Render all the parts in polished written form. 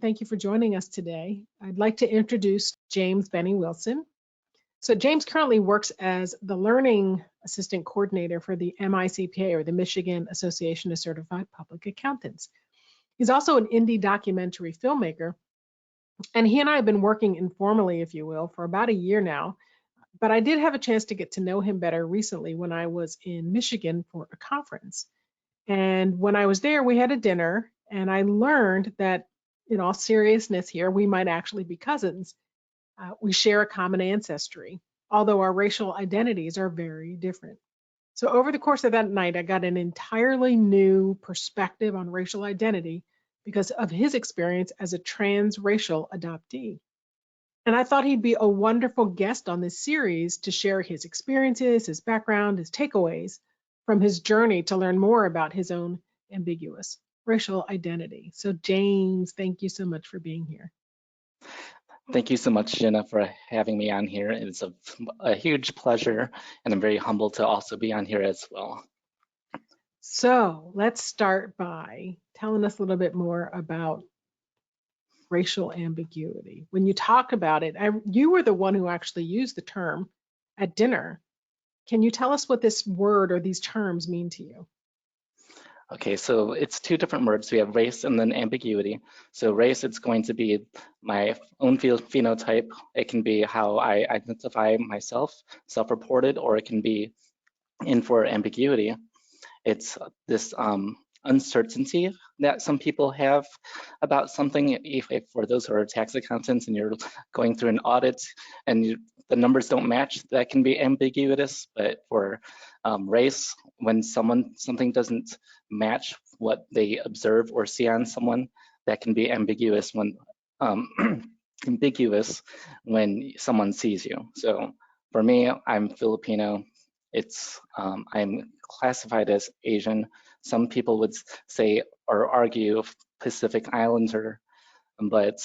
Thank you for joining us today. I'd like to introduce James Beni Wilson. So James currently works as the Learning Assistant Coordinator for the MICPA, or the Michigan Association of Certified Public Accountants. He's also an indie documentary filmmaker, and he and I have been working informally, if you will, for about a year now. But I did have a chance to get to know him better recently when I was in Michigan for a conference. And when I was there, we had a dinner, and I learned that, in all seriousness here, we might actually be cousins. We share a common ancestry, although our racial identities are very different. So over the course of that night, I got an entirely new perspective on racial identity because of his experience as a transracial adoptee. And I thought he'd be a wonderful guest on this series to share his experiences, his background, his takeaways from his journey to learn more about his own ambiguous racial identity. So James, thank you so much for being here. Thank you so much, Jina, for having me on here. It's a huge pleasure, and I'm very humbled to also be on here as well. So let's start by telling us a little bit more about racial ambiguity. When you talk about it, you were the one who actually used the term at dinner. Can you tell us what this word or these terms mean to you? Okay, so it's two different words. We have race and then ambiguity. So race, it's going to be my own phenotype. It can be how I identify myself, self-reported, or it can be in for ambiguity. It's this uncertainty that some people have about something. If for those who are tax accountants and you're going through an audit and the numbers don't match, that can be ambiguous. But for race, when something doesn't match what they observe or see on someone, that can be ambiguous when someone sees you. So for me, I'm Filipino. I'm classified as Asian. Some people would say or argue Pacific Islander, but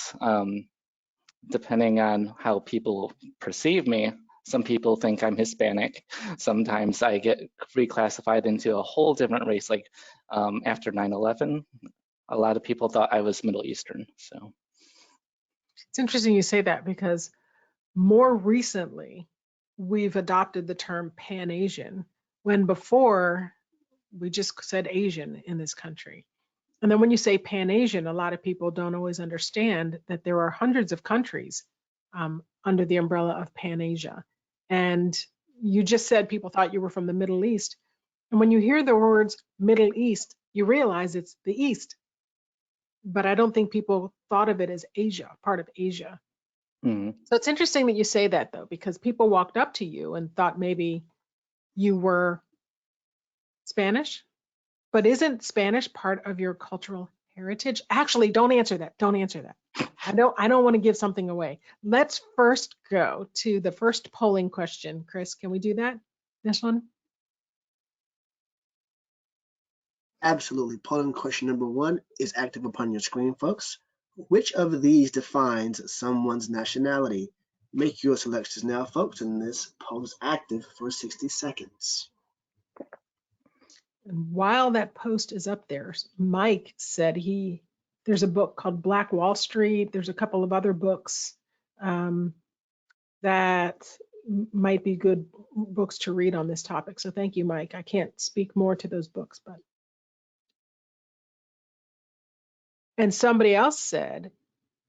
depending on how people perceive me, some people think I'm Hispanic. Sometimes I get reclassified into a whole different race. Like after 9/11, a lot of people thought I was Middle Eastern. So it's interesting you say that, because more recently we've adopted the term Pan-Asian, when before we just said Asian in this country. And then when you say Pan-Asian, a lot of people don't always understand that there are hundreds of countries under the umbrella of Pan-Asia. And you just said people thought you were from the Middle East. And when you hear the words Middle East, you realize it's the East. But I don't think people thought of it as Asia, part of Asia. Mm-hmm. So it's interesting that you say that, though, because people walked up to you and thought maybe you were Spanish. But isn't Spanish part of your cultural heritage? Actually, don't answer that. Don't answer that. I don't want to give something away. Let's first go to the first polling question. Chris, can we do that? This one? Absolutely. Polling question number 1 is active upon your screen, folks. Which of these defines someone's nationality? Make your selections now, folks, and this poll is active for 60 seconds. And while that post is up there, Mike said there's a book called Black Wall Street. There's a couple of other books that might be good books to read on this topic. So thank you, Mike. I can't speak more to those books, but. And somebody else said,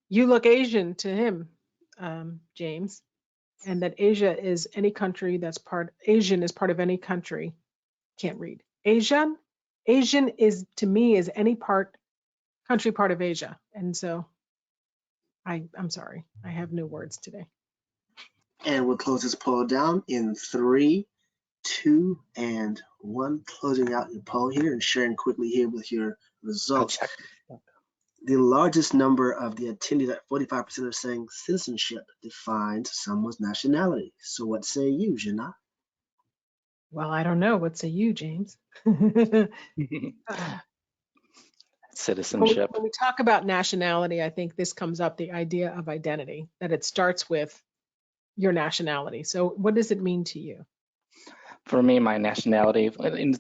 you look Asian to him, James, and that Asia is any country Asian is part of any country. Can't read. Asian is, to me, is any country part of Asia. And so I'm sorry, I have no words today. And we'll close this poll down in 3, 2, and 1. Closing out your poll here and sharing quickly here with your results. The largest number of the attendees at 45% are saying citizenship defines someone's nationality. So what say you, Jina? Well, I don't know. What say you, James? Citizenship. When we talk about nationality, I think this comes up, the idea of identity, that it starts with your nationality. So what does it mean to you? For me, my nationality, and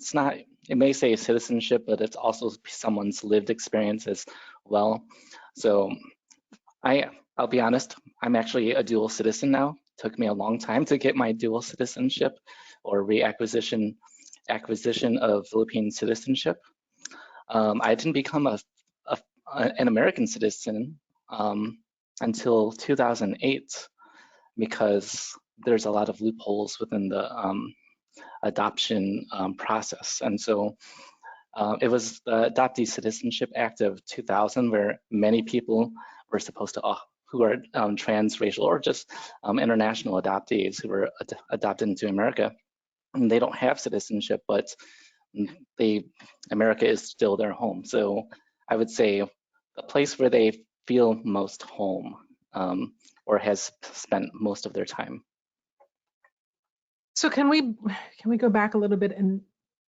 it may say citizenship, but it's also someone's lived experience as well. So I'll be honest, I'm actually a dual citizen now. Took me a long time to get my dual citizenship or acquisition of Philippine citizenship. I didn't become an American citizen until 2008 because there's a lot of loopholes within the adoption process. And so it was the Adoptee Citizenship Act of 2000 where many people were supposed to, who are transracial or just international adoptees who were adopted into America. And they don't have citizenship, but America is still their home. So I would say the place where they feel most home or has spent most of their time. So can we go back a little bit and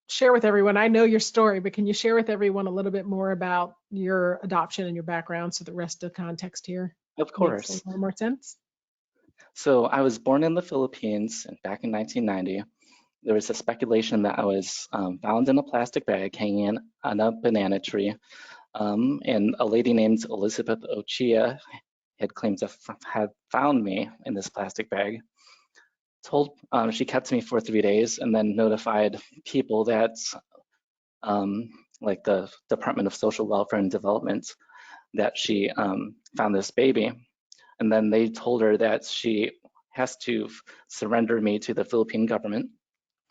share with everyone, I know your story, but can you share with everyone a little bit more about your adoption and your background so the rest of the context here Of course. makes a little more sense? So I was born in the Philippines back in 1990. There was a speculation that I was found in a plastic bag hanging on a banana tree. And a lady named Elizabeth Ochia had claimed to have found me in this plastic bag. She kept me for 3 days and then notified people that, like the Department of Social Welfare and Development, that she found this baby. And then they told her that she has to surrender me to the Philippine government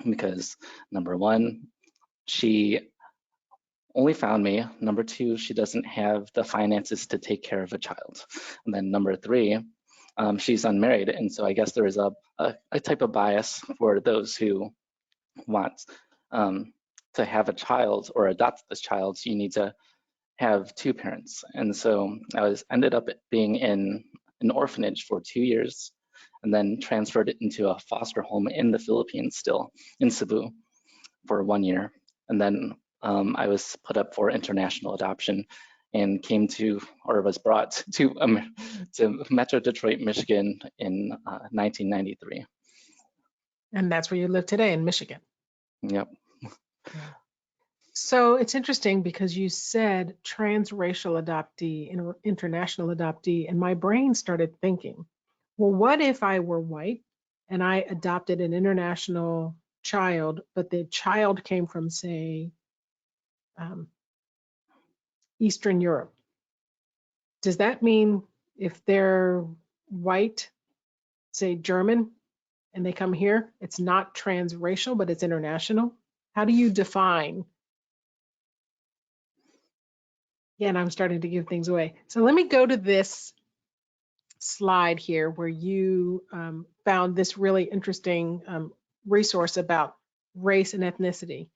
because, number one, she only found me. Number two, she doesn't have the finances to take care of a child. And then number three, she's unmarried. And so I guess there is a type of bias for those who want to have a child or adopt this child. So you need to have two parents. And so I ended up being in an orphanage for 2 years and then transferred it into a foster home in the Philippines still, in Cebu, for 1 year. And then I was put up for international adoption and came to, or was brought to Metro Detroit, Michigan in 1993. And that's where you live today, in Michigan. Yep. So it's interesting because you said transracial adoptee, international adoptee, and my brain started thinking, well, what if I were white and I adopted an international child, but the child came from, say, Eastern Europe? Does that mean if they're white, say German, and they come here, it's not transracial, but it's international? How do you define? Again, I'm starting to give things away. So let me go to this slide here where you found this really interesting resource about race and ethnicity,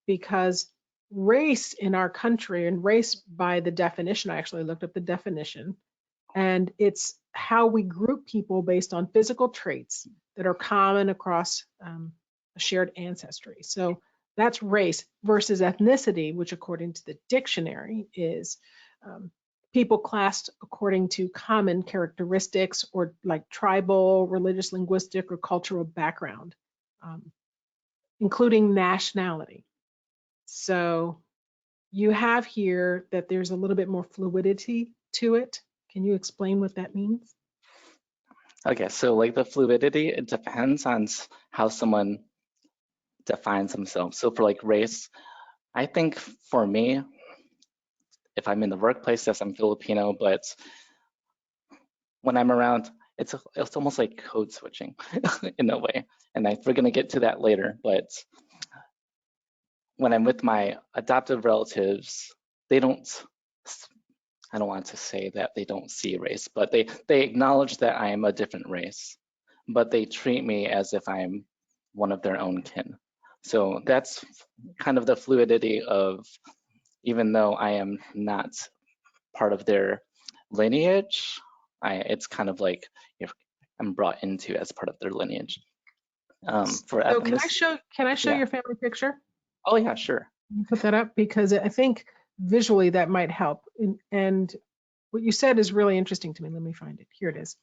because race in our country, and race by the definition, I actually looked up the definition, and it's how we group people based on physical traits that are common across a shared ancestry. So that's race versus ethnicity, which according to the dictionary is people classed according to common characteristics or like tribal, religious, linguistic, or cultural background, including nationality. So you have here that there's a little bit more fluidity to it. Can you explain what that means? Okay, so like the fluidity, it depends on how someone defines themselves. So for like race, I think for me, if I'm in the workplace, yes, I'm Filipino, but when I'm around, it's almost like code switching in a way. And we're gonna get to that later, but when I'm with my adoptive relatives, I don't want to say that they don't see race, but they acknowledge that I am a different race, but they treat me as if I'm one of their own kin. So that's kind of the fluidity of, even though I am not part of their lineage, it's kind of like I'm brought into as part of their lineage. For so can I show yeah. your family picture? Oh yeah, sure. Put that up because I think visually that might help. And what you said is really interesting to me. Let me find it. Here it is.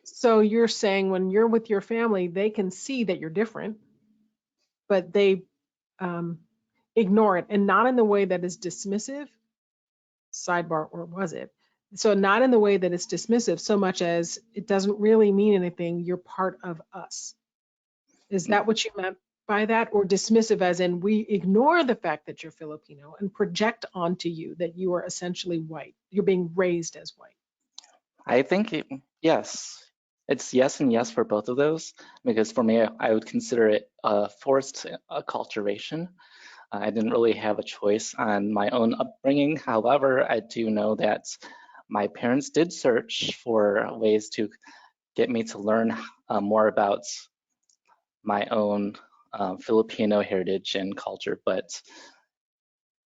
So you're saying when you're with your family, they can see that you're different, but they ignore it, and not in the way that is dismissive. sidebar, or was it? So not in the way that it's dismissive so much as it doesn't really mean anything. You're part of us. Is that what you meant by that? Or dismissive as in we ignore the fact that you're Filipino and project onto you that you are essentially white. You're being raised as white. I think yes. It's yes and yes for both of those, because for me, I would consider it a forced acculturation. I didn't really have a choice on my own upbringing. However, I do know that my parents did search for ways to get me to learn more about my own Filipino heritage and culture. But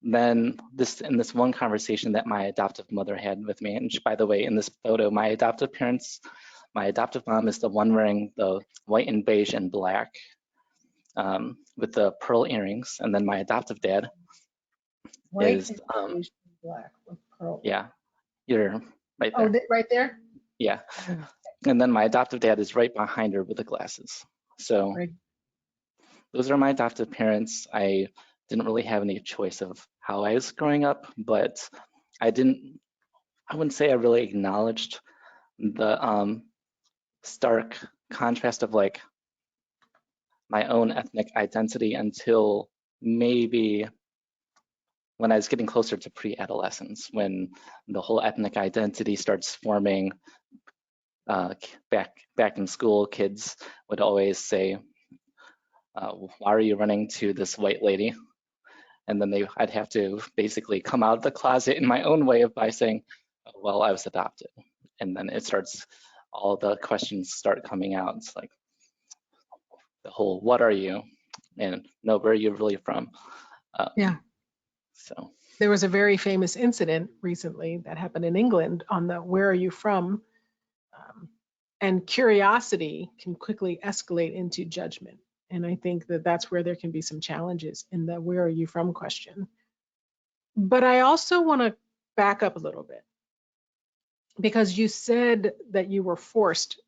then in this one conversation that my adoptive mother had with me, and by the way, in this photo, my adoptive mom is the one wearing the white and beige and black with the pearl earrings, and then my adoptive dad White is and beige and black with pearl. yeah, you're right there. Oh, right there? Yeah. And then my adoptive dad is right behind her with the glasses. So Right. those are my adoptive parents. I didn't really have any choice of how I was growing up, but I wouldn't say I really acknowledged the stark contrast of like my own ethnic identity until maybe when I was getting closer to pre-adolescence, when the whole ethnic identity starts forming. Back in school, kids would always say, why are you running to this white lady? And then I'd have to basically come out of the closet in my own way by saying, well, I was adopted. And then all the questions start coming out. It's like the whole, what are you? And no, where are you really from? Yeah. So there was a very famous incident recently that happened in England on the where are you from? And curiosity can quickly escalate into judgment. And I think that that's where there can be some challenges in the where are you from question. But I also want to back up a little bit, because you said that you were forced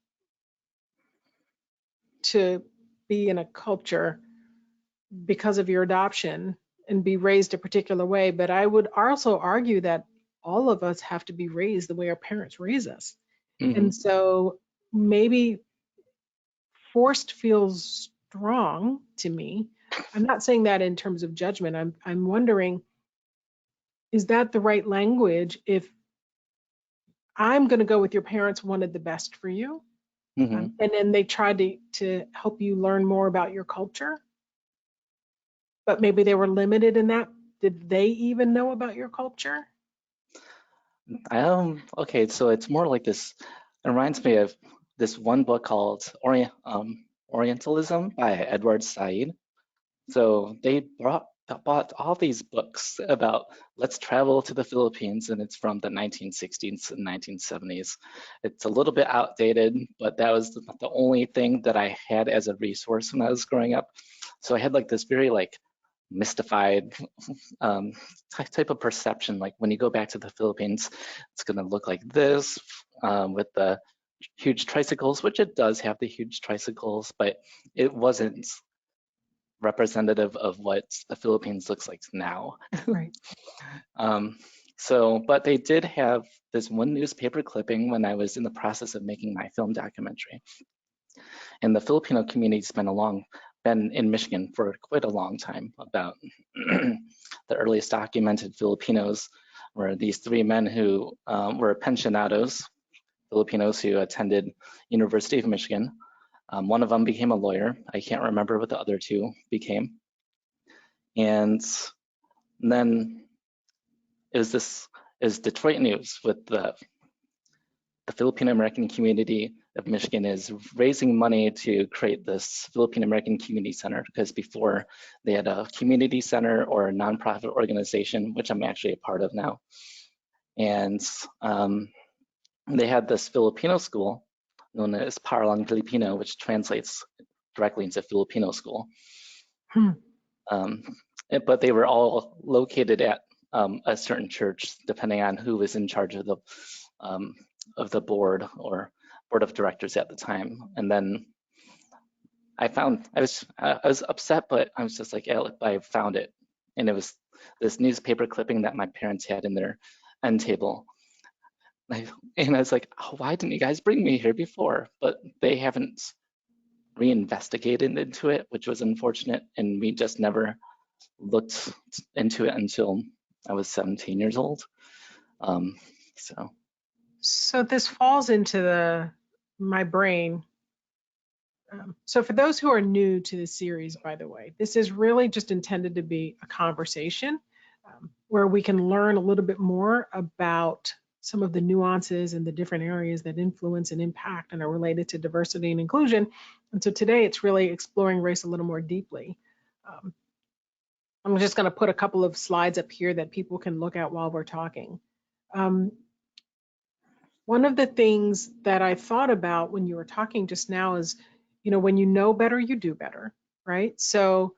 to be in a culture because of your adoption and be raised a particular way. But I would also argue that all of us have to be raised the way our parents raise us. And so maybe forced feels strong to me. I'm not saying that in terms of judgment. I'm wondering, is that the right language if I'm going to go with your parents wanted the best for you, and then they tried to help you learn more about your culture, but maybe they were limited in that. Did they even know about your culture? Okay, so it's more like this. It reminds me of this one book called Orientalism by Edward Said. So they bought all these books about let's travel to the Philippines, and it's from the 1960s and 1970s. It's a little bit outdated, but that was the only thing that I had as a resource when I was growing up. So I had like this very like mystified type of perception, like when you go back to the Philippines, it's going to look like this with the huge tricycles, which it does have the huge tricycles, but it wasn't representative of what the Philippines looks like now. Right. But they did have this one newspaper clipping when I was in the process of making my film documentary. And the Filipino community's been in Michigan for quite a long time. About the earliest documented Filipinos were these three men who were pensionados, Filipinos who attended University of Michigan. One of them became a lawyer. I can't remember what the other two became. And then it was Detroit News with the Filipino American community of Michigan is raising money to create this Filipino American Community Center, because before they had a community center or a nonprofit organization, which I'm actually a part of now. And they had this Filipino school known as Paralang Filipino, which translates directly into Filipino school. But they were all located at a certain church, depending on who was in charge of the board or board of directors at the time. And then I was upset, but I was just like, yeah, I found it, and it was this newspaper clipping that my parents had in their end table. And I was like, oh, why didn't you guys bring me here before? But they haven't reinvestigated into it, which was unfortunate. And we just never looked into it until I was 17 years old. So this falls into my brain. So for those who are new to the series, by the way, this is really just intended to be a conversation where we can learn a little bit more about some of the nuances and the different areas that influence and impact and are related to diversity and inclusion. And so today it's really exploring race a little more deeply. I'm just going to put a couple of slides up here that people can look at while we're talking. One of the things that I thought about when you were talking just now is, when you know better, you do better, right? So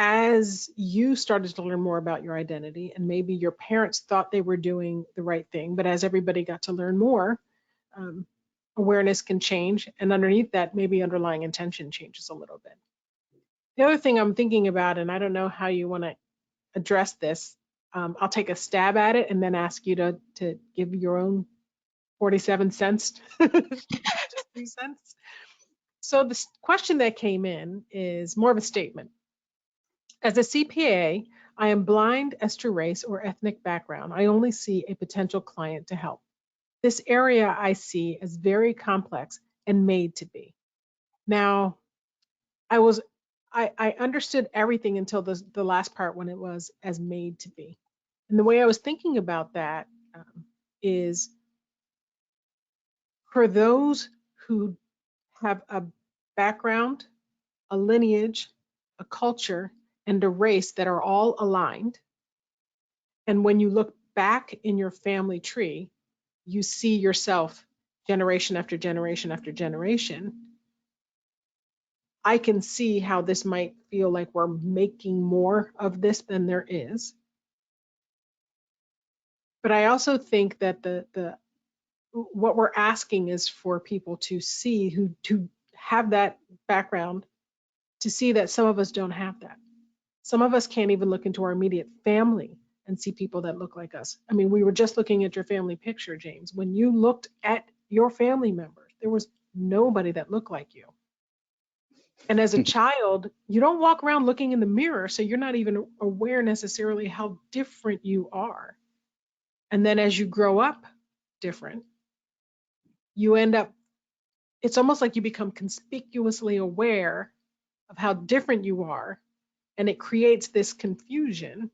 as you started to learn more about your identity, and maybe your parents thought they were doing the right thing, but as everybody got to learn more, awareness can change. And underneath that, maybe underlying intention changes a little bit. The other thing I'm thinking about, and I don't know how you want to address this, I'll take a stab at it and then ask you to give your own 47 cents, just 3 cents. So the question that came in is more of a statement. As a CPA, I am blind as to race or ethnic background. I only see a potential client to help. This area I see as very complex and made to be. Now, I understood everything until the last part when it was as made to be. And the way I was thinking about that is for those who have a background, a lineage, a culture, and a race that are all aligned. And when you look back in your family tree, you see yourself generation after generation after generation. I can see how this might feel like we're making more of this than there is. But I also think that what we're asking is for people to see to have that background, to see that some of us don't have that. Some of us can't even look into our immediate family and see people that look like us. I mean, we were just looking at your family picture, James. When you looked at your family members, there was nobody that looked like you. And as a child, you don't walk around looking in the mirror, so you're not even aware necessarily how different you are. And then as you grow up different, you end up, it's almost like you become conspicuously aware of how different you are. And it creates this confusion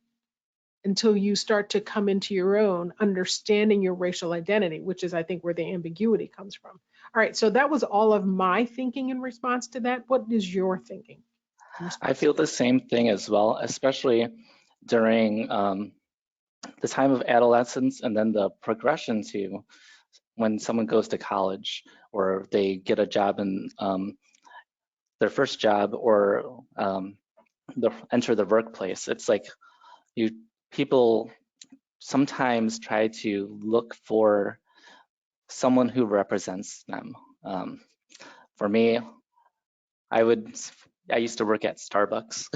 until you start to come into your own understanding your racial identity, which is, I think, where the ambiguity comes from. All right, so that was all of my thinking in response to that. What is your thinking? I feel the same thing as well, especially during the time of adolescence and then the progression to when someone goes to college or they get a job in their first job or enter the workplace. It's like people sometimes try to look for someone who represents them. For me, I used to work at Starbucks,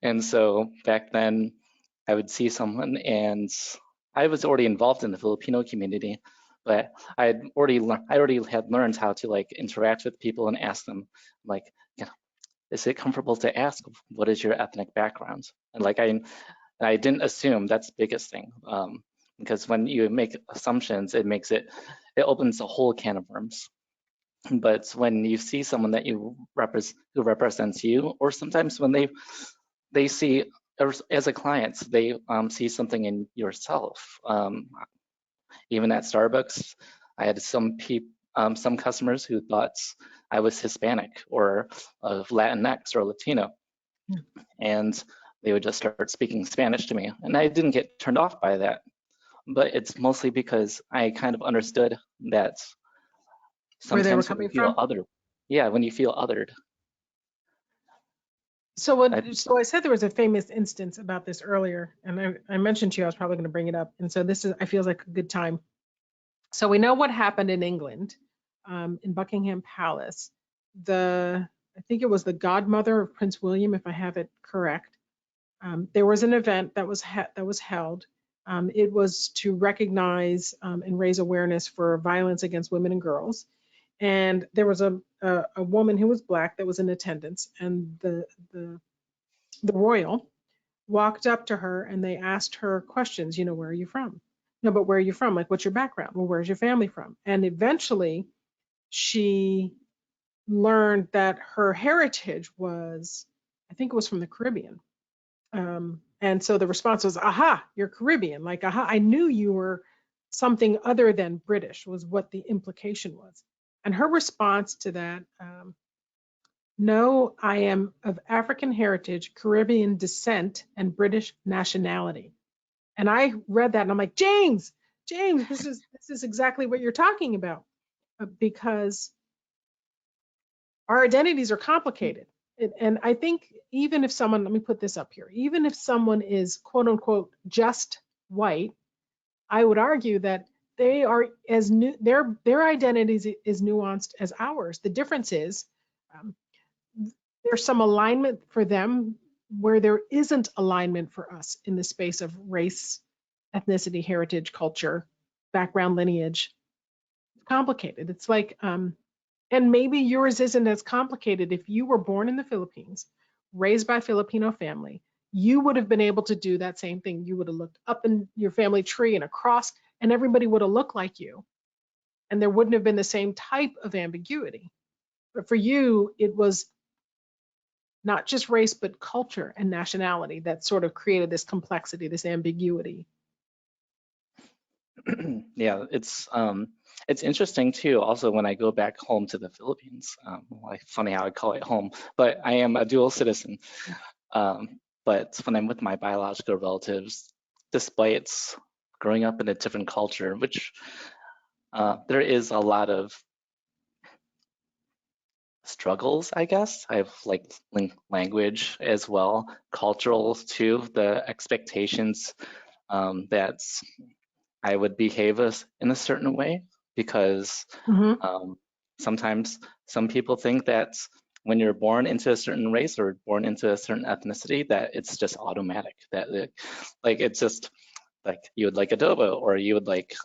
and so back then I would see someone, and I was already involved in the Filipino community, but I already had learned how to like interact with people and ask them, like, is it comfortable to ask what is your ethnic background? And like I didn't assume. That's the biggest thing, because when you make assumptions, it opens a whole can of worms. But when you see someone that who represents you, or sometimes when they see as a client, they see something in yourself. Even at Starbucks, I had some customers who thought I was Hispanic or of Latinx or Latino, and they would just start speaking Spanish to me, and I didn't get turned off by that. But it's mostly because I kind of understood that sometimes where they were coming from? Othered. Yeah, when you feel othered. So I said there was a famous instance about this earlier, and I mentioned to you I was probably going to bring it up, and so I feel like a good time. So we know what happened in England, in Buckingham Palace. I think it was the godmother of Prince William, if I have it correct. There was an event that was held. It was to recognize and raise awareness for violence against women and girls. And there was a woman who was Black that was in attendance, and the royal walked up to her and they asked her questions, you know, where are you from? No, but where are you from? Like, what's your background? Well, where's your family from? And eventually she learned that her heritage was, I think it was from the Caribbean. And so the response was, aha, you're Caribbean. Like, aha, I knew you were something other than British, was what the implication was. And her response to that, no, I am of African heritage, Caribbean descent, and British nationality. And I read that and I'm like, James, this is exactly what you're talking about, because our identities are complicated. And I think even if someone, let me put this up here, even if someone is quote unquote just white, I would argue that they are as new, their identity is nuanced as ours. The difference is there's some alignment for them where there isn't alignment for us in the space of race, ethnicity, heritage, culture, background, lineage. It's complicated. It's like, and maybe yours isn't as complicated. If you were born in the Philippines, raised by a Filipino family, you would have been able to do that same thing. You would have looked up in your family tree and across, and everybody would have looked like you. And there wouldn't have been the same type of ambiguity. But for you, it was not just race, but culture and nationality that sort of created this complexity, this ambiguity. Yeah, it's interesting too. Also, when I go back home to the Philippines, like funny how I call it home, but I am a dual citizen. But when I'm with my biological relatives, despite growing up in a different culture, which there is a lot of struggles, I guess. I have like language as well, cultural too, the expectations that I would behave in a certain way, because sometimes some people think that when you're born into a certain race or born into a certain ethnicity, that it's just automatic, that like it's just like you would like adobo, or you would like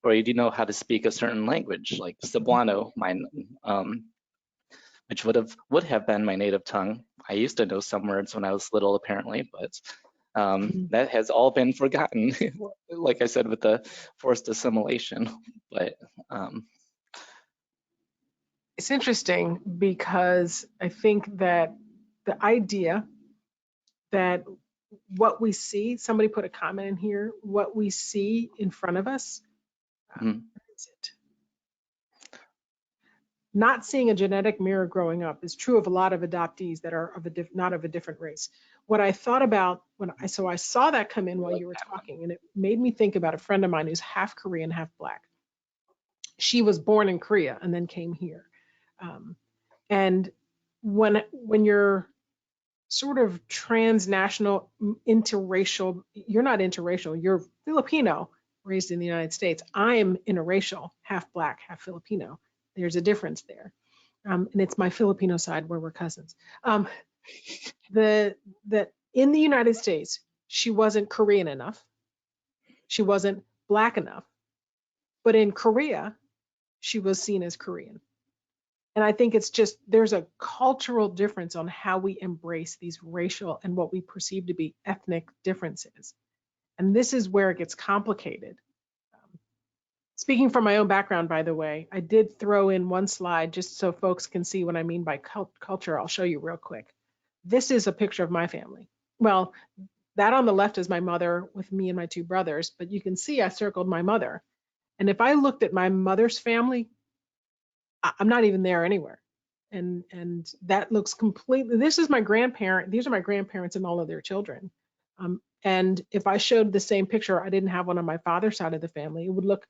or you do know how to speak a certain language like Cebuano, which would have been my native tongue. I used to know some words when I was little, apparently, but that has all been forgotten, like I said, with the forced assimilation. But it's interesting because I think that the idea that what we see, somebody put a comment in here, what we see in front of us, where is it? Not seeing a genetic mirror growing up is true of a lot of adoptees that are of not of a different race. What I thought about so I saw that come in while you were talking, and it made me think about a friend of mine who's half Korean, half Black. She was born in Korea and then came here. And when you're sort of transnational, interracial, you're not interracial, you're Filipino, raised in the United States. I am interracial, half Black, half Filipino. There's a difference there. And it's my Filipino side where we're cousins. That in the United States, she wasn't Korean enough. She wasn't Black enough. But in Korea, she was seen as Korean. And I think it's just, there's a cultural difference on how we embrace these racial and what we perceive to be ethnic differences. And this is where it gets complicated. Speaking from my own background, by the way, I did throw in one slide just so folks can see what I mean by culture. I'll show you real quick. This is a picture of my family. Well, that on the left is my mother with me and my two brothers, but you can see I circled my mother. And if I looked at my mother's family, I'm not even there anywhere. And that looks completely, this is my grandparent, these are my grandparents and all of their children. And if I showed the same picture, I didn't have one on my father's side of the family, it would look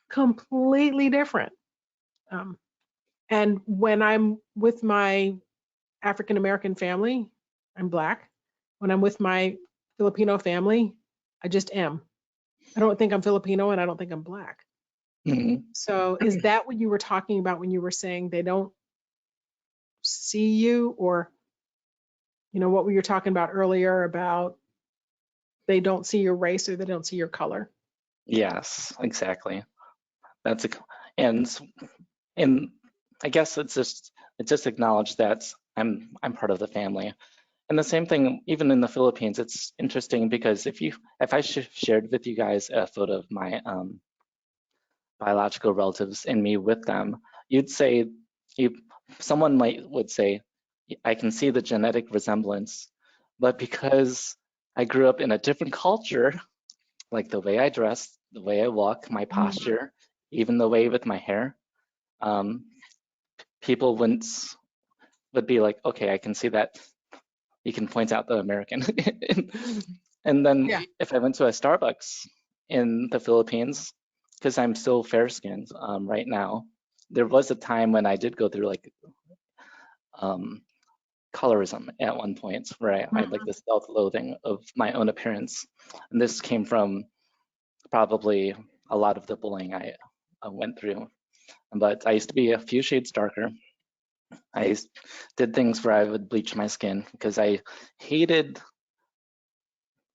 completely different. And when I'm with my African American family, I'm Black. When I'm with my Filipino family, I just am. I don't think I'm Filipino and I don't think I'm Black. So is that what you were talking about when you were saying they don't see you, or, you know, what we were talking about earlier about they don't see your race or they don't see your color. Yes, exactly. That's a, and I guess it's just acknowledged that I'm part of the family. And the same thing, even in the Philippines, it's interesting because if I shared with you guys a photo of my biological relatives and me with them, you'd say, someone would say, I can see the genetic resemblance, but because I grew up in a different culture, like the way I dress, the way I walk, my posture, even the way with my hair, people would be like, okay, I can see that. You can point out the American. And then if I went to a Starbucks in the Philippines, because I'm still fair-skinned right now, there was a time when I did go through like colorism at one point where I had like this self-loathing of my own appearance. And this came from probably a lot of the bullying I went through. But I used to be a few shades darker. I did things where I would bleach my skin because I hated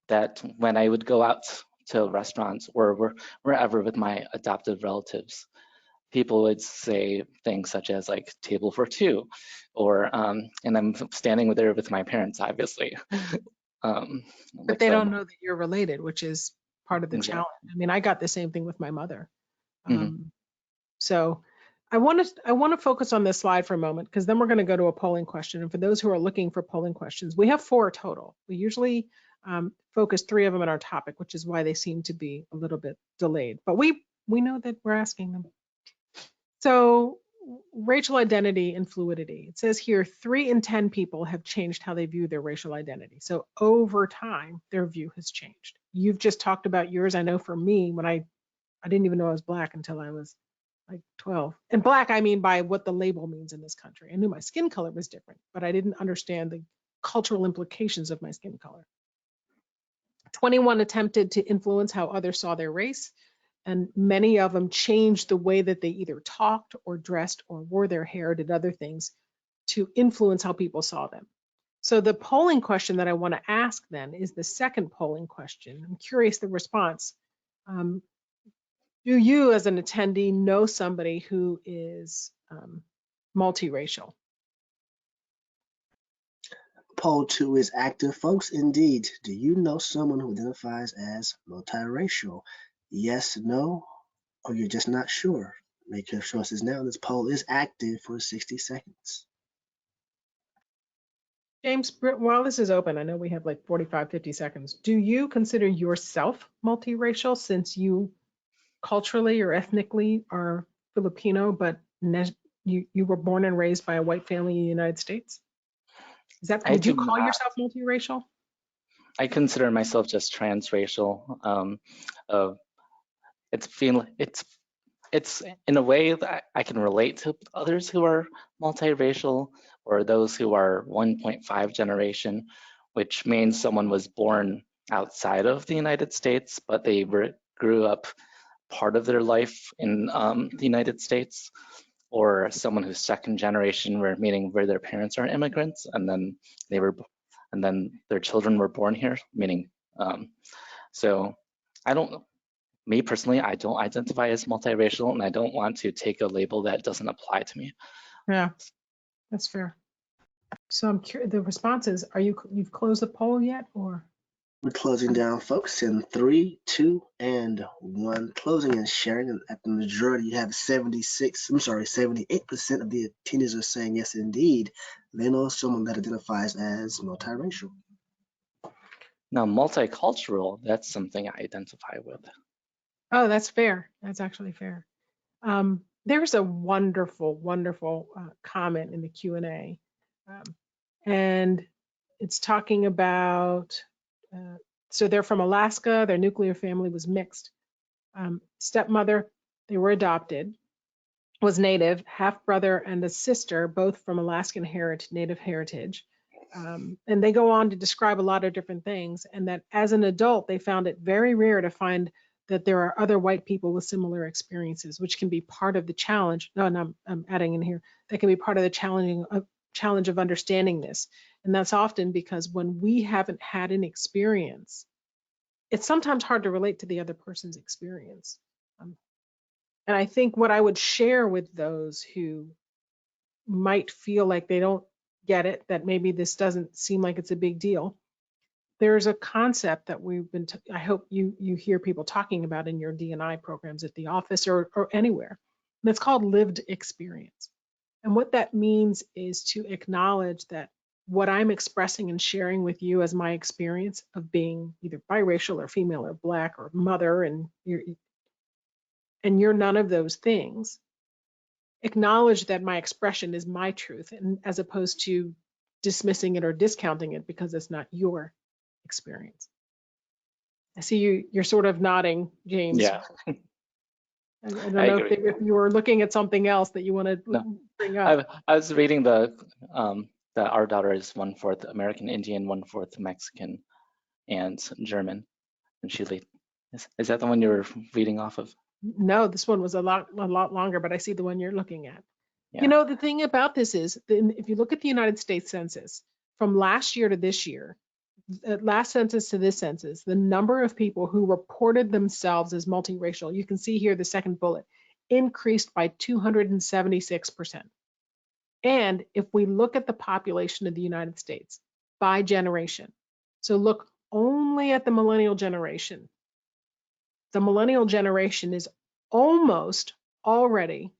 that when I would go out to restaurants or wherever with my adoptive relatives, people would say things such as like table for two, or and I'm standing there with my parents, obviously. But they don't know that you're related, which is part of the challenge. I mean, I got the same thing with my mother. So I want to focus on this slide for a moment, because then we're going to go to a polling question. And for those who are looking for polling questions, we have 4 total. We usually focus 3 of them on our topic, which is why they seem to be a little bit delayed. But we know that we're asking them. So racial identity and fluidity. It says here 3 in 10 people have changed how they view their racial identity. So over time, their view has changed. You've just talked about yours. I know for me, when I didn't even know I was Black until I was like 12. And Black, I mean by what the label means in this country. I knew my skin color was different, but I didn't understand the cultural implications of my skin color. 21 attempted to influence how others saw their race, and many of them changed the way that they either talked or dressed or wore their hair, did other things to influence how people saw them. So the polling question that I want to ask then is the second polling question. I'm curious the response. Do you, as an attendee, know somebody who is multiracial? Poll 2 is active, folks. Indeed. Do you know someone who identifies as multiracial? Yes, no, or you're just not sure? Make your choices now. This poll is active for 60 seconds. James, while this is open, I know we have like 45, 50 seconds. Do you consider yourself multiracial, since you culturally or ethnically are Filipino, but you were born and raised by a white family in the United States? Would you call yourself multiracial? I consider myself just transracial. It's in a way that I can relate to others who are multiracial, or those who are 1.5 generation, which means someone was born outside of the United States, but they grew up part of their life in the United States, or someone who's second generation, meaning where their parents are immigrants, and then their children were born here, meaning so me personally, I don't identify as multiracial, and I don't want to take a label that doesn't apply to me. Yeah, that's fair. So I'm curious, the response is, you've closed the poll yet, or? We're closing down, folks, in 3, 2, and 1. Closing and sharing. And at the majority, you have 78% of the attendees are saying yes, indeed. They know someone that identifies as multiracial. Now, multicultural, that's something I identify with. Oh, that's fair. That's actually fair. There's a wonderful, wonderful comment in the Q&A. And it's talking about, so they're from Alaska, their nuclear family was mixed. Stepmother, they were adopted, was Native, half brother and a sister, both from Alaskan Native heritage. And they go on to describe a lot of different things, and that as an adult, they found it very rare to find that there are other white people with similar experiences, which can be part of the challenge. No, and I'm adding in here, that can be part of the challenge of understanding this. And that's often because when we haven't had an experience it's sometimes hard to relate to the other person's experience. And I think what I would share with those who might feel like they don't get it, that maybe this doesn't seem like it's a big deal, there's a concept that we've been, I hope you hear people talking about in your D&I programs at the office or anywhere. And it's called lived experience. And what that means is to acknowledge that what I'm expressing and sharing with you as my experience of being either biracial or female or Black or mother, and you're none of those things. Acknowledge that my expression is my truth, and as opposed to dismissing it or discounting it because it's not your experience. I see you're sort of nodding, James. Yeah. I don't know if you were looking at something else that you want to bring up. I was reading that our daughter is 1/4 American Indian, 1/4 Mexican, and German. And is that the one you're reading off of? No, this one was a lot longer, but I see the one you're looking at. Yeah. You know, the thing about this is, if you look at the United States Census, from last year to this year, last census to this census, the number of people who reported themselves as multiracial, you can see here the second bullet, increased by 276%. And if we look at the population of the United States by generation, so look only at the millennial generation, the millennial generation is almost already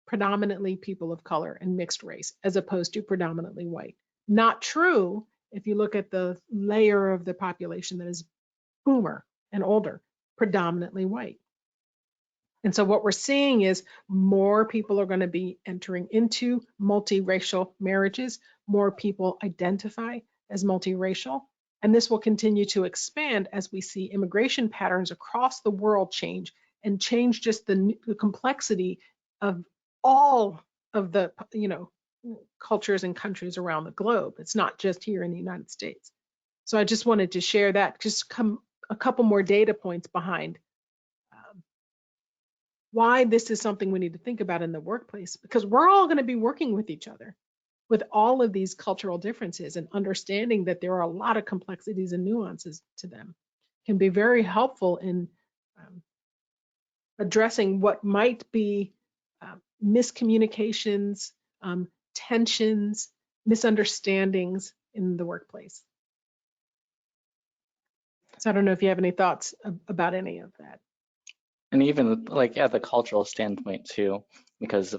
predominantly people of color and mixed race, as opposed to predominantly white. Not true if you look at the layer of the population that is boomer and older, predominantly white. And so what we're seeing is more people are going to be entering into multiracial marriages, more people identify as multiracial, and this will continue to expand as we see immigration patterns across the world change, and change just the complexity of all of the, cultures and countries around the globe. It's not just here in the United States. So I just wanted to share that, just come a couple more data points behind why this is something we need to think about in the workplace, because we're all going to be working with each other with all of these cultural differences, and understanding that there are a lot of complexities and nuances to them can be very helpful in addressing what might be miscommunications, tensions, misunderstandings in the workplace. So I don't know if you have any thoughts about any of that. And even like at the cultural standpoint too, because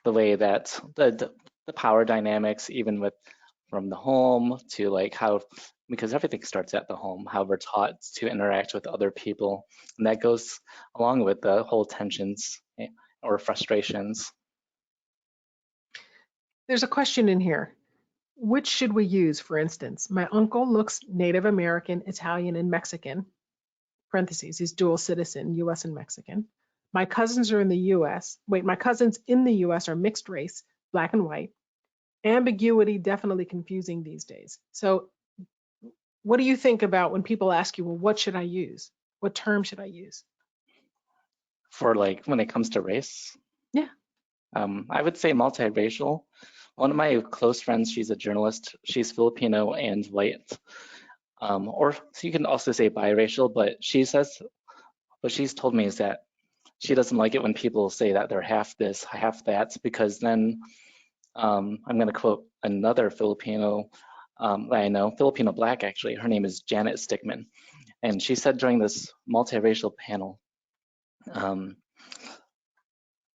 the way that the power dynamics, even with from the home to like how, because everything starts at the home, how we're taught to interact with other people, and that goes along with the whole tensions or frustrations. There's a question in here. Which should we use, for instance? My uncle looks Native American, Italian, and Mexican. Parentheses, he's dual citizen, US and Mexican. My cousins are in the US. Wait, my cousins in the US are mixed race, Black and white. Ambiguity, definitely confusing these days. So what do you think about when people ask you, well, what should I use? What term should I use? For like when it comes to race? Yeah. I would say multiracial. One of my close friends, she's a journalist. She's Filipino and white. Or so you can also say biracial, but she says, what she's told me is that she doesn't like it when people say that they're half this, half that, because then I'm going to quote another Filipino that I know, Filipino Black actually. Her name is Jina Etienne, and she said during this multiracial panel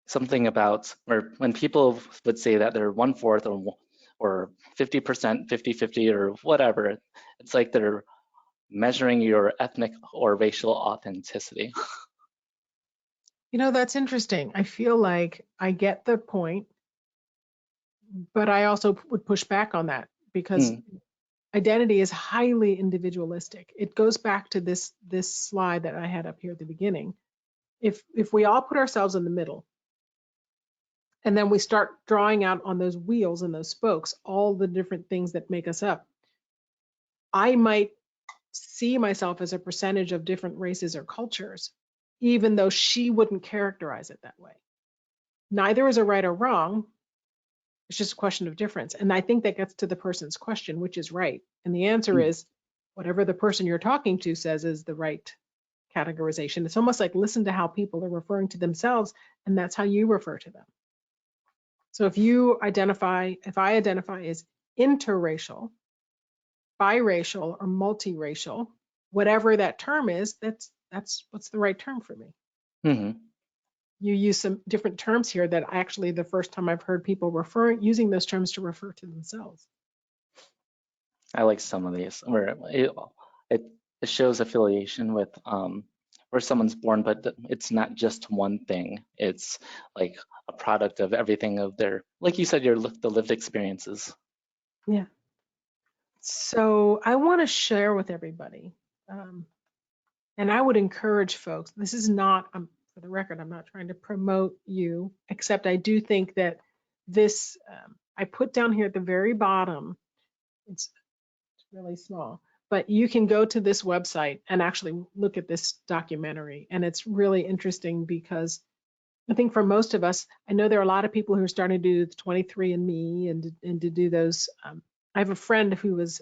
something about when people would say that they're 1/4 or 50%, 50-50 or whatever, it's like they're measuring your ethnic or racial authenticity. You know, that's interesting. I feel like I get the point, but I also would push back on that, because identity is highly individualistic. It goes back to this slide that I had up here at the beginning. If we all put ourselves in the middle, and then we start drawing out on those wheels and those spokes all the different things that make us up, I might see myself as a percentage of different races or cultures, even though she wouldn't characterize it that way. Neither is a right or wrong. It's just a question of difference. And I think that gets to the person's question, which is right. And the answer is whatever the person you're talking to says is the right categorization. It's almost like listen to how people are referring to themselves, and that's how you refer to them. So if I identify as interracial, biracial, or multiracial, whatever that term is, that's what's the right term for me. Mm-hmm. You use some different terms here that actually the first time I've heard people using those terms to refer to themselves. I like some of these where it shows affiliation with where someone's born, but it's not just one thing. It's like a product of everything of their, like you said, the lived experiences. Yeah. So I want to share with everybody, and I would encourage folks, this is not, for the record, I'm not trying to promote you, except I do think that this, I put down here at the very bottom, it's really small, but you can go to this website and actually look at this documentary. And it's really interesting because I think for most of us, I know there are a lot of people who are starting to do the 23andMe and to do those. I have a friend who was,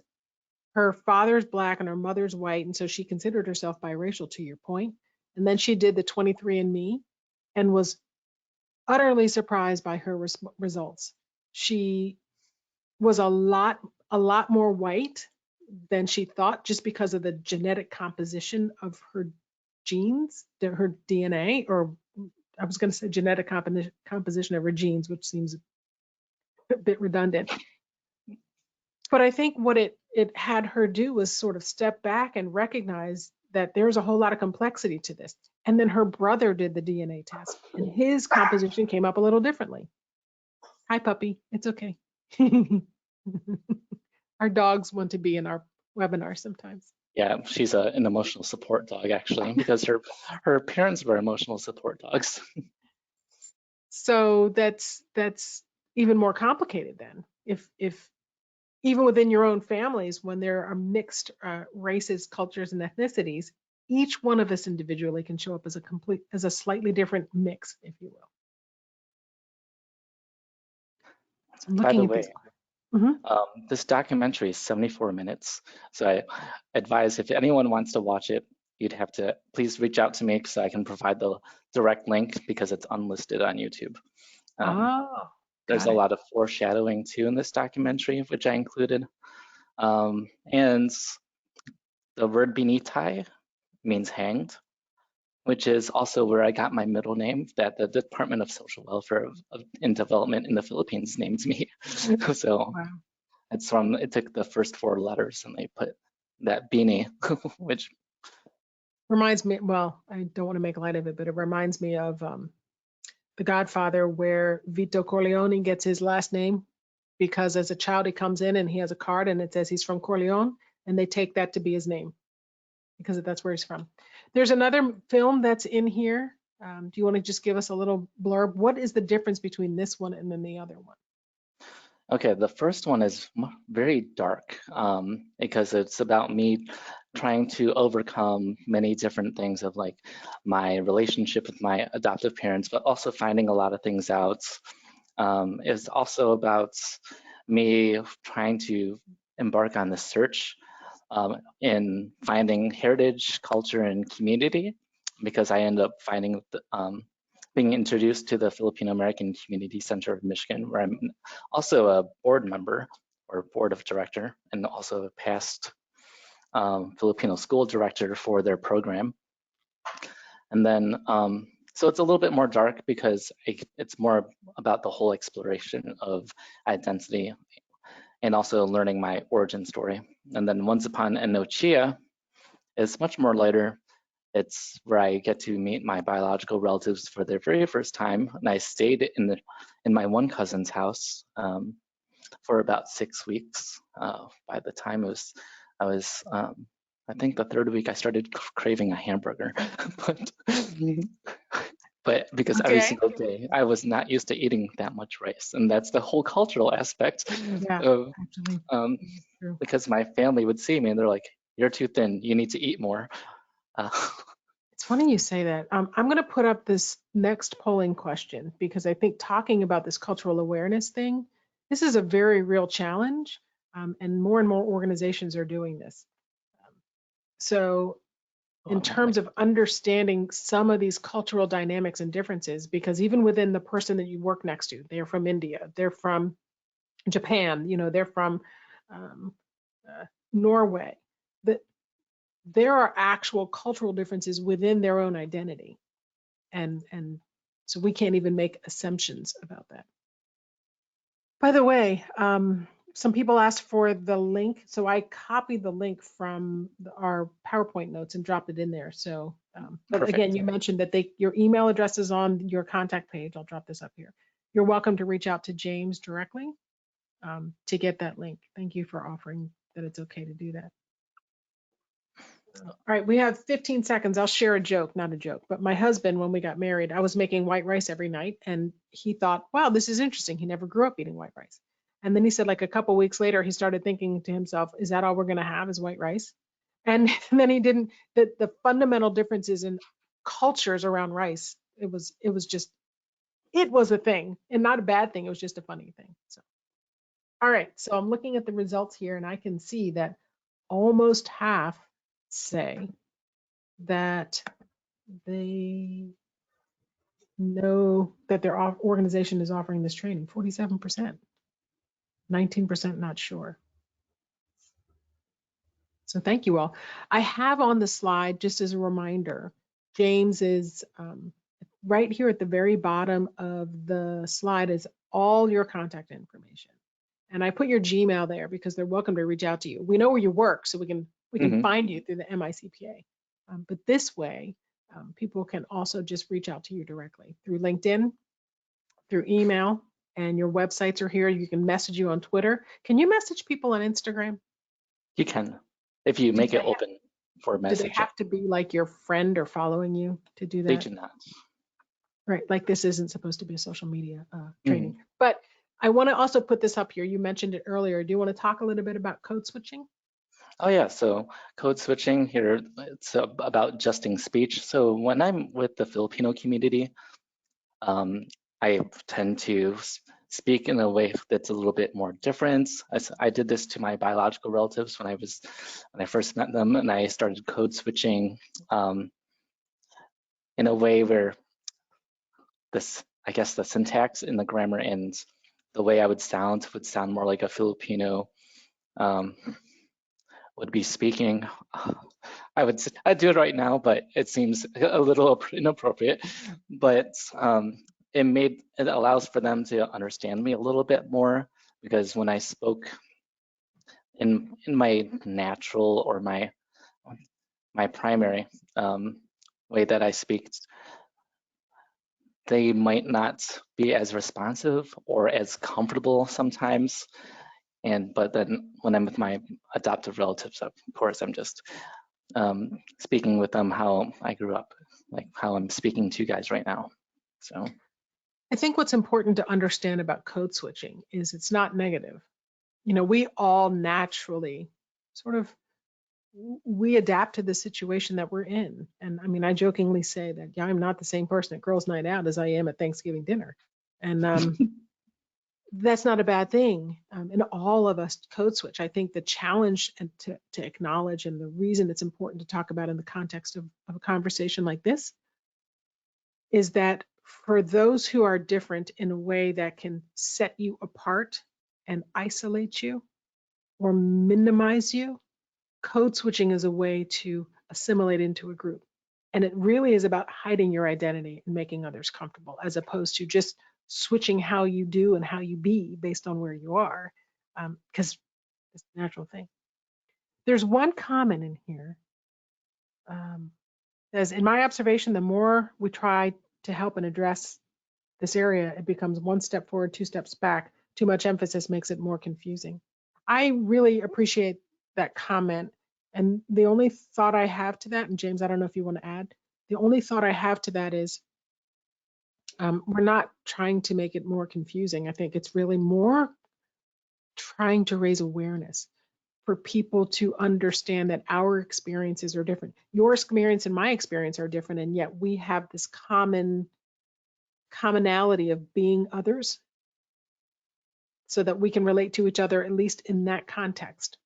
her father's Black and her mother's white, and so she considered herself biracial, to your point. And then she did the 23andMe and was utterly surprised by her results. She was a lot more white than she thought, just because of the genetic composition of her genes, her DNA, or I was going to say genetic composition of her genes, which seems a bit redundant. But I think what it had her do was sort of step back and recognize that there's a whole lot of complexity to this. And then her brother did the DNA test, and his composition came up a little differently. Hi, puppy. It's okay. Our dogs want to be in our webinar sometimes. Yeah, she's an emotional support dog, actually, because her parents were emotional support dogs. So that's even more complicated then. If even within your own families, when there are mixed races, cultures, and ethnicities, each one of us individually can show up as a slightly different mix, if you will. So I'm looking By the way, this documentary is 74 minutes. So I advise if anyone wants to watch it, you'd have to please reach out to me so I can provide the direct link, because it's unlisted on YouTube. There's a lot of foreshadowing too in this documentary, which I included. And the word Benitai means hanged, which is also where I got my middle name that the Department of Social Welfare and Development in the Philippines named me. So it took the first 4 letters and they put that Beni, which reminds me, well, I don't want to make light of it, but it reminds me of The Godfather, where Vito Corleone gets his last name because as a child he comes in and he has a card and it says he's from Corleone, and they take that to be his name because that's where he's from. There's another film that's in here. Do you want to just give us a little blurb? What is the difference between this one and then the other one? Okay, the first one is very dark because it's about me trying to overcome many different things of like my relationship with my adoptive parents, but also finding a lot of things out. It's also about me trying to embark on the search in finding heritage, culture, and community, because I end up finding being introduced to the Filipino American Community Center of Michigan, where I'm also a board member or board of director, and also a past Filipino school director for their program. And then, so it's a little bit more dark because it's more about the whole exploration of identity and also learning my origin story. And then Once Upon a Nochia is much more lighter. It's where I get to meet my biological relatives for the very first time. And I stayed in my one cousin's house for about 6 weeks. By the time I think the 3rd week I started craving a hamburger. but because every single day I was not used to eating that much rice. And that's the whole cultural aspect of, because my family would see me and they're like, you're too thin, you need to eat more. It's funny you say that. I'm going to put up this next polling question because I think talking about this cultural awareness thing, this is a very real challenge, and more organizations are doing this. So in terms of understanding some of these cultural dynamics and differences, because even within the person that you work next to, they're from India, they're from Japan, they're from Norway, that there are actual cultural differences within their own identity. And so we can't even make assumptions about that. By the way, some people asked for the link, so I copied the link from our PowerPoint notes and dropped it in there. So, but again, you mentioned that your email address is on your contact page. I'll drop this up here. You're welcome to reach out to James directly to get that link. Thank you for offering that it's okay to do that. All right, we have 15 seconds. I'll share a joke, not a joke, but my husband, when we got married, I was making white rice every night, and he thought, wow, this is interesting. He never grew up eating white rice. And then he said, like a couple weeks later, he started thinking to himself, is that all we're going to have is white rice? And then he didn't, the fundamental differences in cultures around rice, it was a thing, and not a bad thing. It was just a funny thing. So, all right, so I'm looking at the results here, and I can see that almost half say that they know that their organization is offering this training. 47%, 19% not sure. So thank you all. I have on the slide, just as a reminder, James is right here at the very bottom of the slide is all your contact information. And I put your Gmail there because they're welcome to reach out to you. We know where you work, so we can find you through the MICPA. But this way, people can also just reach out to you directly through LinkedIn, through email, and your websites are here. You can message you on Twitter. Can you message people on Instagram? You can, if you make it open for messaging. Do they have to be like your friend or following you to do that? They do not. Right, like this isn't supposed to be a social media training. But I want to also put this up here. You mentioned it earlier. Do you want to talk a little bit about code switching? Oh yeah, so code switching here, it's about adjusting speech. So when I'm with the Filipino community, I tend to speak in a way that's a little bit more different. I did this to my biological relatives when I first met them, and I started code switching in a way where I guess the syntax in the grammar and the way I would sound more like a Filipino would be speaking. I'd do it right now, but it seems a little inappropriate. But it allows for them to understand me a little bit more, because when I spoke in my natural or my primary way that I speak, they might not be as responsive or as comfortable sometimes. But then when I'm with my adoptive relatives, of course, I'm just speaking with them how I grew up, like how I'm speaking to you guys right now. So I think what's important to understand about code switching is it's not negative. We all naturally we adapt to the situation that we're in. And I mean, I jokingly say that, yeah, I'm not the same person at girls' night out as I am at Thanksgiving dinner. And that's not a bad thing. And all of us code switch. I think the challenge and to acknowledge, and the reason it's important to talk about in the context of a conversation like this, is that for those who are different in a way that can set you apart and isolate you or minimize you, code switching is a way to assimilate into a group. And it really is about hiding your identity and making others comfortable, as opposed to just switching how you do and how you be based on where you are, because it's a natural thing. There's one comment in here. Says, in my observation, the more we try to help and address this area, it becomes one step forward, two steps back. Too much emphasis makes it more confusing. I really appreciate that comment. And the only thought I have to that, and James, I don't know if you want to add, the only thought I have to that is we're not trying to make it more confusing. I think it's really more trying to raise awareness for people to understand that our experiences are different. Your experience and my experience are different, and yet we have this commonality of being others, so that we can relate to each other, at least in that context.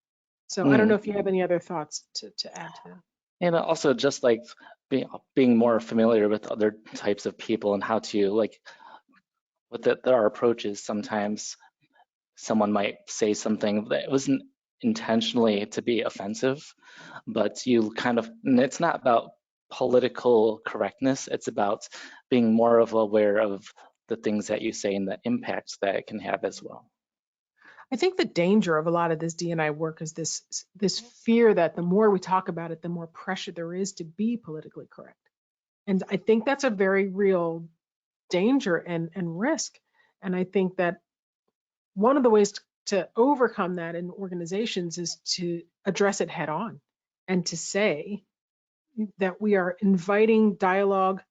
So I don't know if you have any other thoughts to add to that. And also just like being more familiar with other types of people and how to like with our approaches. Sometimes someone might say something that wasn't intentionally to be offensive, but you kind of, and it's not about political correctness, it's about being more aware of the things that you say and the impacts that it can have as well. I think the danger of a lot of this D&I work is this fear that the more we talk about it, the more pressure there is to be politically correct. And I think that's a very real danger and risk. And I think that one of the ways to overcome that in organizations is to address it head on and to say that we are inviting dialogue.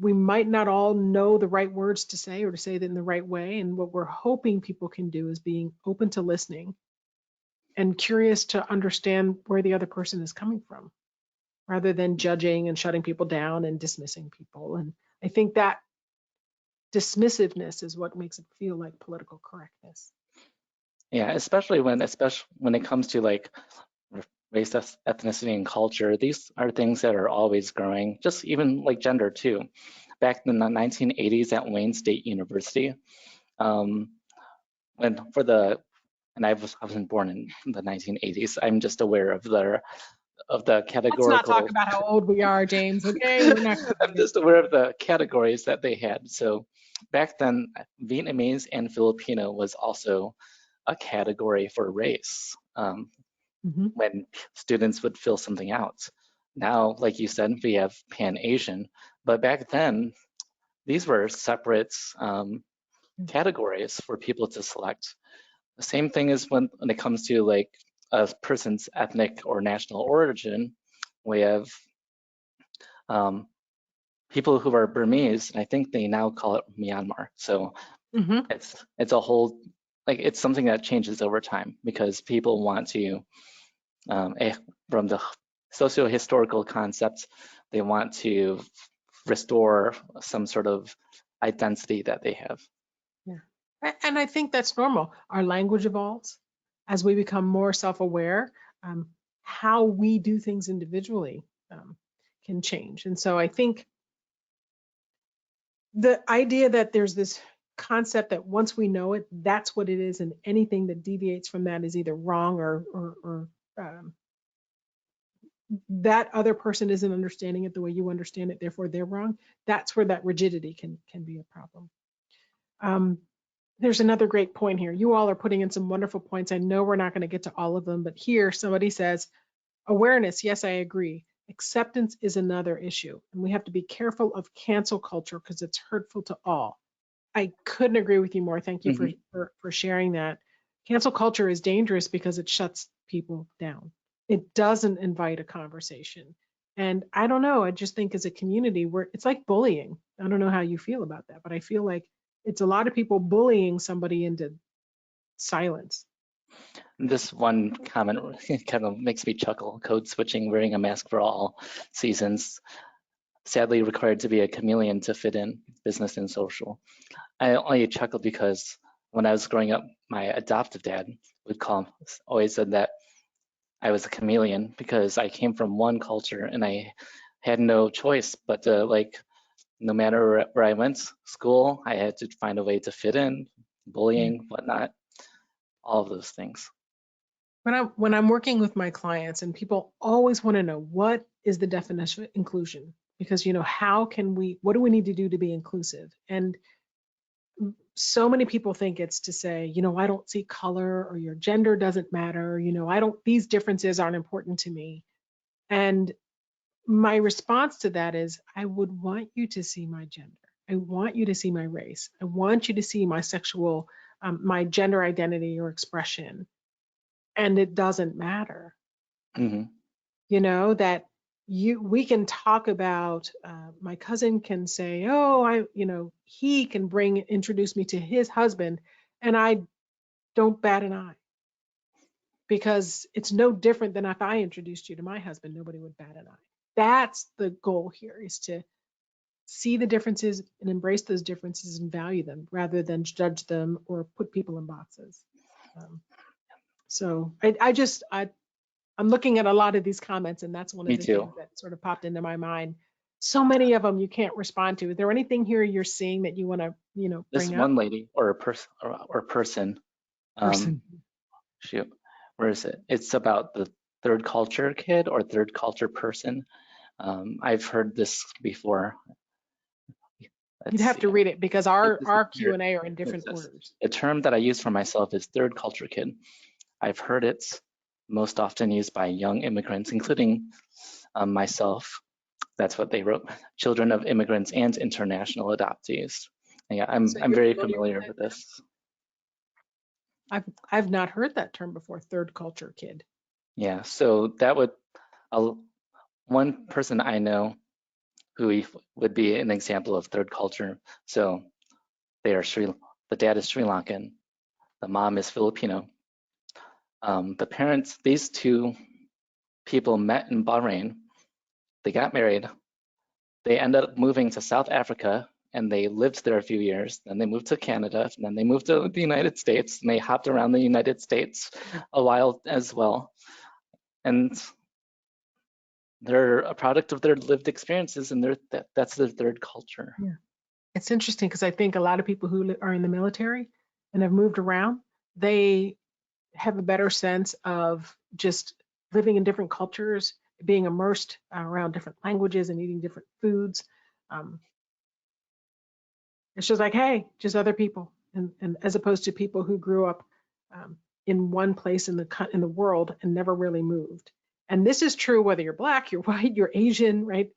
We might not all know the right words to say or to say that in the right way. And what we're hoping people can do is being open to listening and curious to understand where the other person is coming from, rather than judging and shutting people down and dismissing people. And I think that dismissiveness is what makes it feel like political correctness. Yeah, especially when it comes to like race, ethnicity, and culture. These are things that are always growing, just even like gender too. Back in the 1980s at Wayne State University, and I wasn't born in the 1980s. I'm just aware of the categorical. Let's not talk about how old we are, James. Okay, we're not. I'm just aware of the categories that they had. So back then, Vietnamese and Filipino was also a category for race. When students would fill something out. Now, like you said, we have Pan-Asian, but back then, these were separate categories for people to select. The same thing is when it comes to like a person's ethnic or national origin. We have people who are Burmese, and I think they now call it Myanmar. So it's a whole, like it's something that changes over time because people want to, from the socio-historical concepts, they want to restore some sort of identity that they have. Yeah, and I think that's normal. Our language evolves as we become more self-aware. How we do things individually can change. And so I think the idea that there's this concept that once we know it, that's what it is, and anything that deviates from that is either wrong or that other person isn't understanding it the way you understand it, therefore they're wrong. That's where that rigidity can be a problem. There's another great point here. You all are putting in some wonderful points. I know we're not going to get to all of them, but here somebody says, awareness, yes, I agree. Acceptance is another issue, and we have to be careful of cancel culture because it's hurtful to all. I couldn't agree with you more. Thank you for sharing that. Cancel culture is dangerous because it shuts people down. It doesn't invite a conversation. And I don't know, I just think as a community, it's like bullying. I don't know how you feel about that, but I feel like it's a lot of people bullying somebody into silence. This one comment kind of makes me chuckle. Code switching, wearing a mask for all seasons. Sadly required to be a chameleon to fit in business and social. I only chuckled because when I was growing up, my adoptive dad always said that I was a chameleon because I came from one culture and I had no choice but to no matter where I went, school, I had to find a way to fit in, bullying, whatnot, all of those things. When I'm working with my clients, and people always want to know what is the definition of inclusion, because what do we need to do to be inclusive? And so many people think it's to say, I don't see color, or your gender doesn't matter, these differences aren't important to me. And my response to that is, I would want you to see my gender. I want you to see my race. I want you to see my sexual, my gender identity or expression. And it doesn't matter. That we can talk about, my cousin can say, he can introduce me to his husband, and I don't bat an eye, because it's no different than if I introduced you to my husband, nobody would bat an eye. That's the goal here, is to see the differences and embrace those differences and value them rather than judge them or put people in boxes. So I I'm looking at a lot of these comments, and that's one of Me the too. things that sort of popped into my mind. So many of them you can't respond to. Is there anything here you're seeing that you want to, This bring one up? lady or a person or person. Person. Shoot, where is it? It's about the third culture kid or third culture person. I've heard this before. You'd have to read it because our Q&A are in It different says, orders. the term that I use for myself is third culture kid. I've heard it's most often used by young immigrants, including myself. That's what they wrote. Children of immigrants and international adoptees. Yeah, I'm So you're very familiar familiar with with this. I've not heard that term before, third culture kid. Yeah, so that would one person I know who would be an example of third culture. So they are the dad is Sri Lankan, the mom is Filipino. The parents, these two people met in Bahrain. They got married. They ended up moving to South Africa and they lived there a few years. Then they moved to Canada, and then they moved to the United States, and they hopped around the United States a while as well. And they're a product of their lived experiences, and that's their third culture. Yeah. It's interesting because I think a lot of people who are in the military and have moved around, they have a better sense of just living in different cultures, being immersed around different languages and eating different foods. It's just like, hey, just other people, and as opposed to people who grew up in one place in the world and never really moved. And this is true whether you're Black, you're white, you're Asian, right?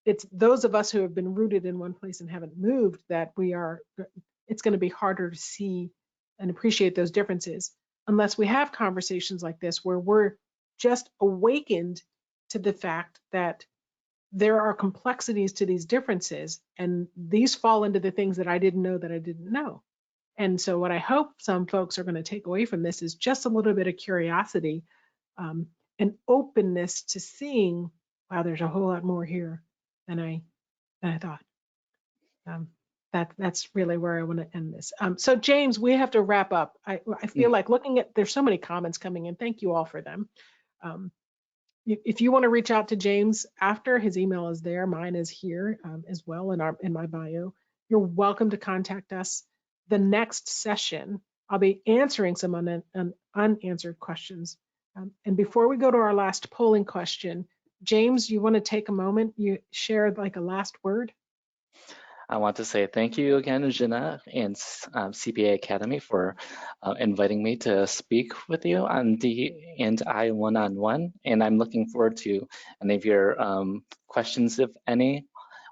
It's those of us who have been rooted in one place and haven't moved that it's going to be harder to see and appreciate those differences unless we have conversations like this where we're just awakened to the fact that there are complexities to these differences, and these fall into the things that I didn't know that I didn't know. And so what I hope some folks are going to take away from this is just a little bit of curiosity and openness to seeing, wow, there's a whole lot more here than I thought. That's really where I want to end this. So James, we have to wrap up. I feel like there's so many comments coming in. Thank you all for them. If you want to reach out to James after, his email is there. Mine is here as well in my bio. You're welcome to contact us. The next session, I'll be answering some unanswered questions. And before we go to our last polling question, James, you want to take a moment? You share like a last word? I want to say thank you again, Jina and CPA Academy for inviting me to speak with you on D&I one-on-one. And I'm looking forward to any of your questions, if any,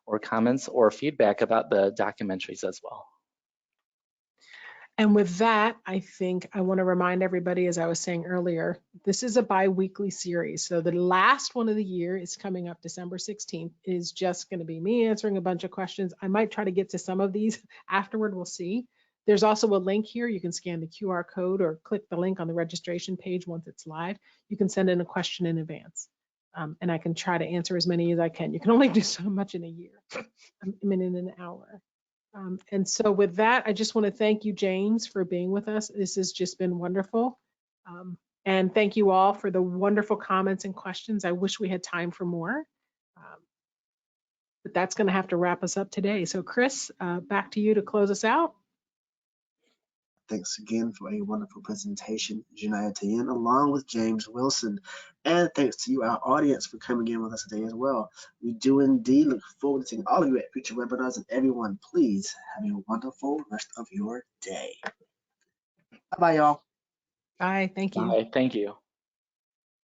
or comments or feedback about the documentaries as well. And with that, I think I want to remind everybody, as I was saying earlier, this is a bi-weekly series. So the last one of the year is coming up December 16th. It is just going to be me answering a bunch of questions. I might try to get to some of these afterward. We'll see. There's also a link here. You can scan the QR code or click the link on the registration page once it's live. You can send in a question in advance. And I can try to answer as many as I can. You can only do so much in a year, in an hour. And so with that, I just want to thank you, James, for being with us. This has just been wonderful. And thank you all for the wonderful comments and questions. I wish we had time for more. But that's going to have to wrap us up today. So Chris, back to you to close us out. Thanks again for a wonderful presentation, Jina Etienne, along with James Wilson. And thanks to you, our audience, for coming in with us today as well. We do indeed look forward to seeing all of you at future webinars. And everyone, please have a wonderful rest of your day. Bye-bye, y'all. Bye. Thank you. Bye. Thank you.